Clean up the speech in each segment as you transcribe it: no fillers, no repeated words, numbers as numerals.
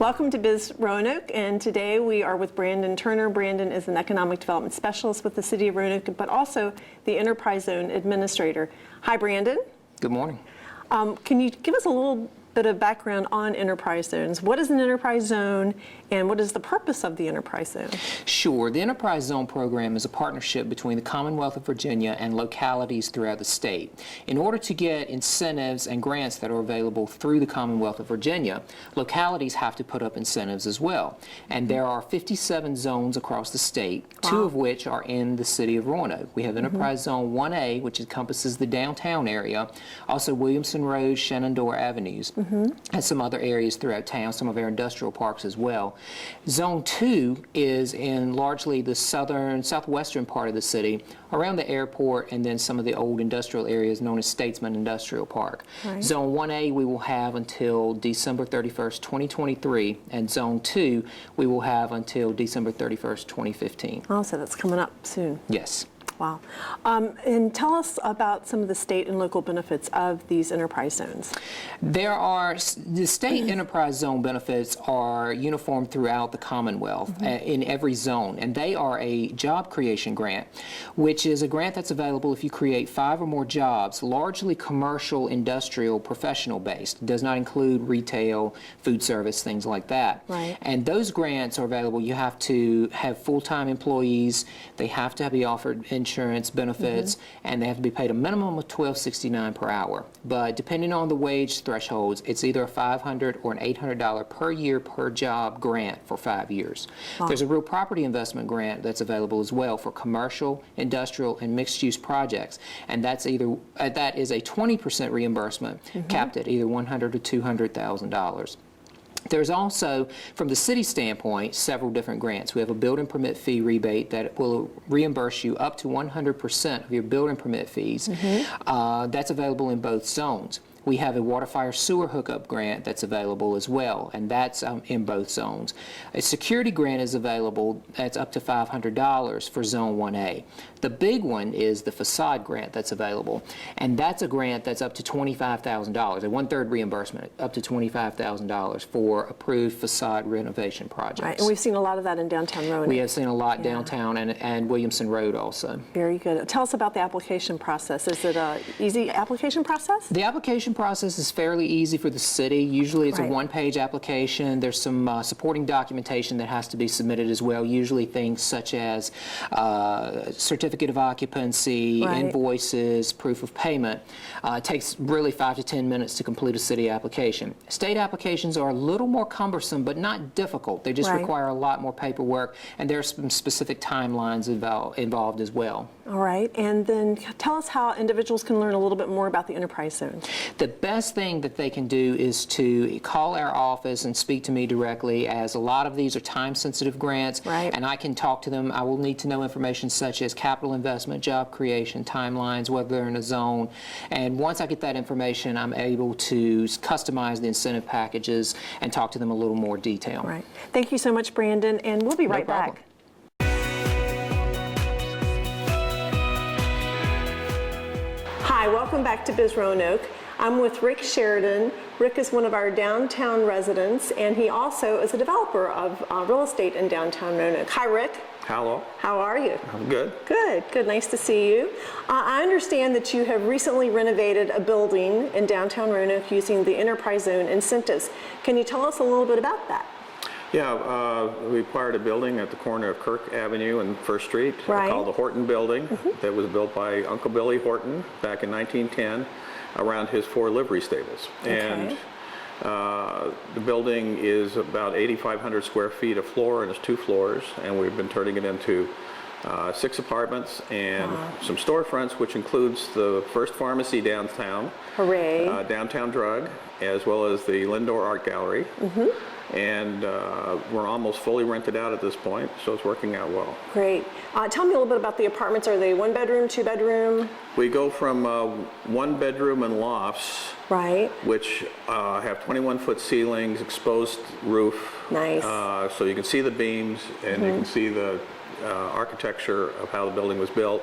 Welcome to BizRoanoke, and today we are with Brandon Turner. Brandon is an economic development specialist with the City of Roanoke, but also the Enterprise Zone Administrator. Hi, Brandon. Good morning. Can you give us a little bit of background on enterprise zones? What is an enterprise zone, and what is the purpose of the enterprise zone? Sure. The Enterprise Zone program is a partnership between the Commonwealth of Virginia and localities throughout the state. In order to get incentives and grants that are available through the Commonwealth of Virginia, localities have to put up incentives as well. And there are 57 zones across the state, Wow. 2 of which are in the City of Roanoke. We have Enterprise Zone 1A, which encompasses the downtown area, also Williamson Road, Shenandoah Avenues, and some other areas throughout town, some of our industrial parks as well. Zone 2 is in largely the southwestern part of the city, around the airport, and then some of the old industrial areas known as Statesman Industrial Park. Right. Zone 1A we will have until December 31st, 2023, and Zone 2 we will have until December 31st, 2015. Oh, so that's coming up soon. Yes. Wow. And tell us about some of the state and local benefits of these enterprise zones. There are, the state enterprise zone benefits are uniform throughout the Commonwealth in every zone, and they are a job creation grant, which is a grant that's available if you create 5 or more jobs, largely commercial, industrial, professional based. It does not include retail, food service, things like that. Right. And those grants are available. You have to have full-time employees, they have to be offered insurance benefits, and they have to be paid a minimum of $12.69 per hour. But depending on the wage thresholds, it's either a $500 or an $800 per year per job grant for 5 years. Wow. There's a real property investment grant that's available as well for commercial, industrial, and mixed-use projects, and that's either that is a 20% reimbursement, capped at either $100,000 to $200,000. There's also, from the city standpoint, several different grants. We have a building permit fee rebate that will reimburse you up to 100% of your building permit fees. That's available in both zones. We have a water, fire, sewer hookup grant that's available as well, and that's in both zones. A security grant is available that's up to $500 for Zone 1A. The big one is the facade grant that's available, and that's a grant that's up to $25,000, a 1/3 reimbursement, up to $25,000 for approved facade renovation projects. Right, and we've seen a lot of that in downtown Roanoke. We have seen a lot downtown and Williamson Road also. Very good. Tell us about the application process. Is it an easy application process? The application process is fairly easy for the city. Usually it's a one-page application. There's some supporting documentation that has to be submitted as well, usually things such as certificate of occupancy, invoices, proof of payment. It takes really 5 to 10 minutes to complete a city application. State applications are a little more cumbersome, but not difficult. They just require a lot more paperwork, and there are some specific timelines involved as well. All right, and then tell us how individuals can learn a little bit more about the enterprise zone. The best thing that they can do is to call our office and speak to me directly, as a lot of these are time-sensitive grants, and I can talk to them. I will need to know information such as capital investment, job creation, timelines, whether they're in a zone, and once I get that information, I'm able to customize the incentive packages and talk to them in a little more detail. Right. Thank you so much, Brandon, and we'll be right back. Hi, welcome back to BizRoanoke. I'm with Rick Sheridan. Rick is one of our downtown residents, and he also is a developer of real estate in downtown Roanoke. Hi, Rick. Hello. How are you? I'm good. Good, good. Nice to see you. I understand that you have recently renovated a building in downtown Roanoke using the Enterprise Zone incentives. Can you tell us a little bit about that? Yeah, we acquired a building at the corner of Kirk Avenue and First Street called the HORTON building that was built by Uncle Billy Horton back in 1910 around his 4 livery stables. And the building is about 8,500 square feet of floor, and it's 2 floors, and we've been turning it into 6 apartments and some storefronts, which includes the first pharmacy downtown, downtown drug, as well as the LINDOR art gallery. And we're almost fully rented out at this point, so it's working out well. Great. Tell me a little bit about the apartments. Are they 1 bedroom, 2 bedroom? We go from 1 bedroom and lofts, which have 21-foot ceilings, exposed roof. Nice. So you can see the beams, and you can see the architecture of how the building was built.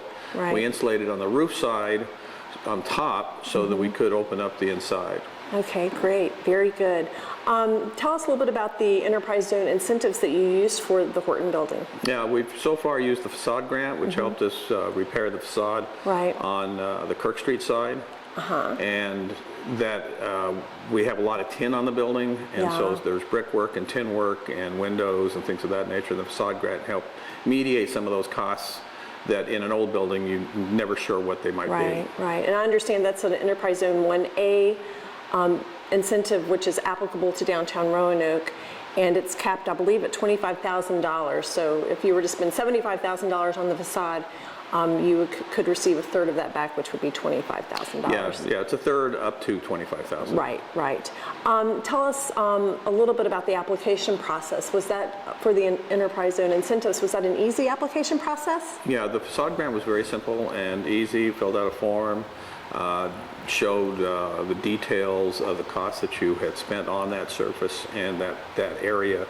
We insulated on the roof side on top so that we could open up the inside. Okay, great, very good. Tell us a little bit about the enterprise zone incentives that you used for the Horton building. Yeah, we've so far used the facade grant, which helped us repair the facade on the Kirk Street side. And that we have a lot of tin on the building, and so there's brickwork and tin work and windows and things of that nature. The facade grant helped mediate some of those costs that in an old building you're never sure what they might be. Right, and I understand that's an Enterprise Zone 1A incentive, which is applicable to downtown Roanoke, and it's capped, I believe, at $25,000. So if you were to spend $75,000 on the facade, you could receive a third of that back, which would be $25,000. Yeah, it's a third up to $25,000. Right. Tell us a little bit about the application process. Was that for the Enterprise Zone incentives? Was that an easy application process? Yeah, the facade grant was very simple and easy. Filled out a form, showed the details of the costs that you had spent on that surface and that area.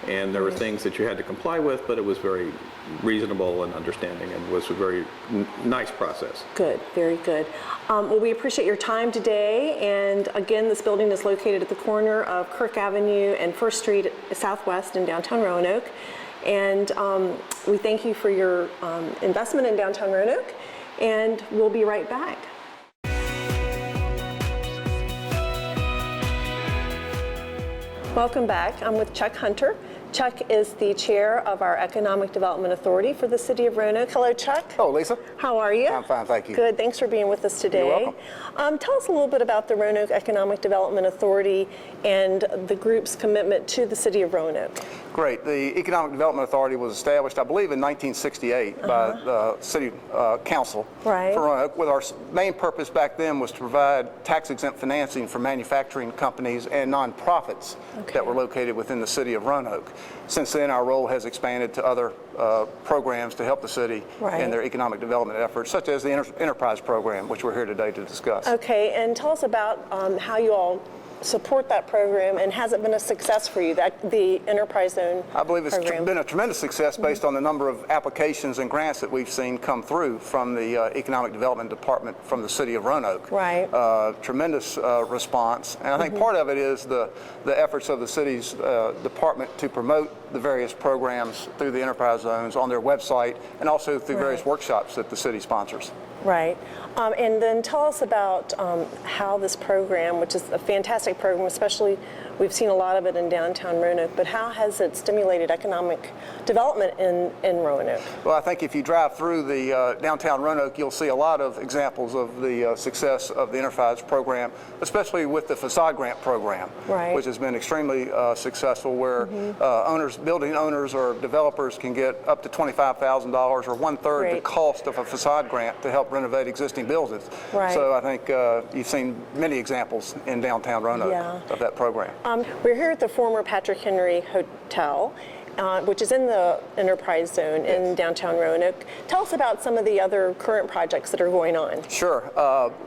And there were things that you had to comply with, but it was very reasonable and understanding, and was a very nice process. Good, very good. Well, we appreciate your time today. And again, this building is located at the corner of Kirk Avenue and 1st Street Southwest in downtown Roanoke. And we thank you for your investment in downtown Roanoke, and we'll be right back. Welcome back. I'm with Chuck Hunter. Chuck is the chair of our Economic Development Authority for the City of Roanoke. Hello, Chuck. Hello, Lisa. How are you? I'm fine, thank you. Good. Thanks for being with us today. You're welcome. Tell us a little bit about the Roanoke Economic Development Authority and the group's commitment to the City of Roanoke. Great. The Economic Development Authority was established, I believe, in 1968 by the City Council for Roanoke, with our main purpose back then was to provide tax-exempt financing for manufacturing companies and nonprofits that were located within the City of Roanoke. Since then, our role has expanded to other programs to help the city in their economic development efforts, such as the Enterprise Program, which we're here today to discuss. Okay, and tell us about how you all support that program, and has it been a success for you, the Enterprise Zone I believe it's program? Been a tremendous success based on the number of applications and grants that we've seen come through from the Economic Development Department from the City of Roanoke. Tremendous response, and I think part of it is the efforts of the city's department to promote the various programs through the Enterprise Zones on their website, and also through various workshops that the city sponsors. Right. And then tell us about how this program, which is a fantastic program, especially we've seen a lot of it in downtown Roanoke, but how has it stimulated economic development in Roanoke? Well, I think if you drive through the downtown Roanoke, you'll see a lot of examples of the success of the Enterprise Program, especially with the facade grant program, which has been extremely successful, where building owners or developers can get up to $25,000 or 1/3 the cost of a facade grant to help renovate existing buildings. So I think you've seen many examples in downtown Roanoke of that program. We're here at the former Patrick Henry Hotel, which is in the Enterprise Zone in downtown Roanoke. Tell us about some of the other current projects that are going on. Sure.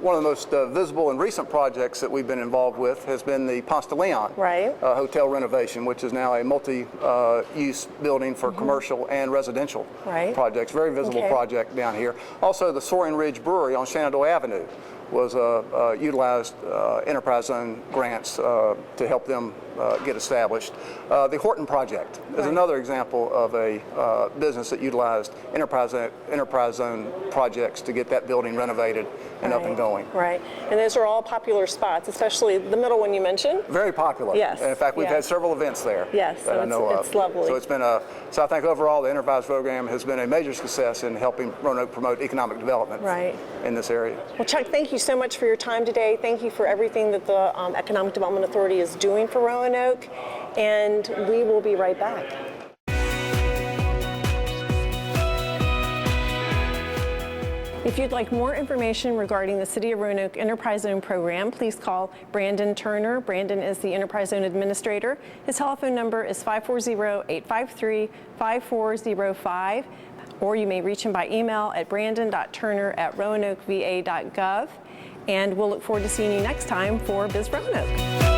One of the most visible and recent projects that we've been involved with has been the Ponce de Leon hotel renovation, which is now a multi-use building for commercial and residential projects. Very visible project down here. Also, the Soaring Ridge Brewery on Shenandoah Avenue was utilized Enterprise Zone grants to help them get established. The Horton project is another example of a business that utilized Enterprise Zone projects to get that building renovated and up and going. And those are all popular spots, especially the middle one you mentioned. Very popular. And in fact, we've had several events there that I know of. It's lovely. So it's been so I think overall the Enterprise Program has been a major success in helping Roanoke promote economic development in this area. Well, Chuck, thank you so much for your time today. Thank you for everything that the Economic Development Authority is doing for Roanoke, and we will be right back. If you'd like more information regarding the City of Roanoke Enterprise Zone program, please call Brandon Turner. Brandon is the Enterprise Zone Administrator. His telephone number is 540-853-5405, or you may reach him by email at brandon.turner@roanokeva.gov. And we'll look forward to seeing you next time for BizRoanoke.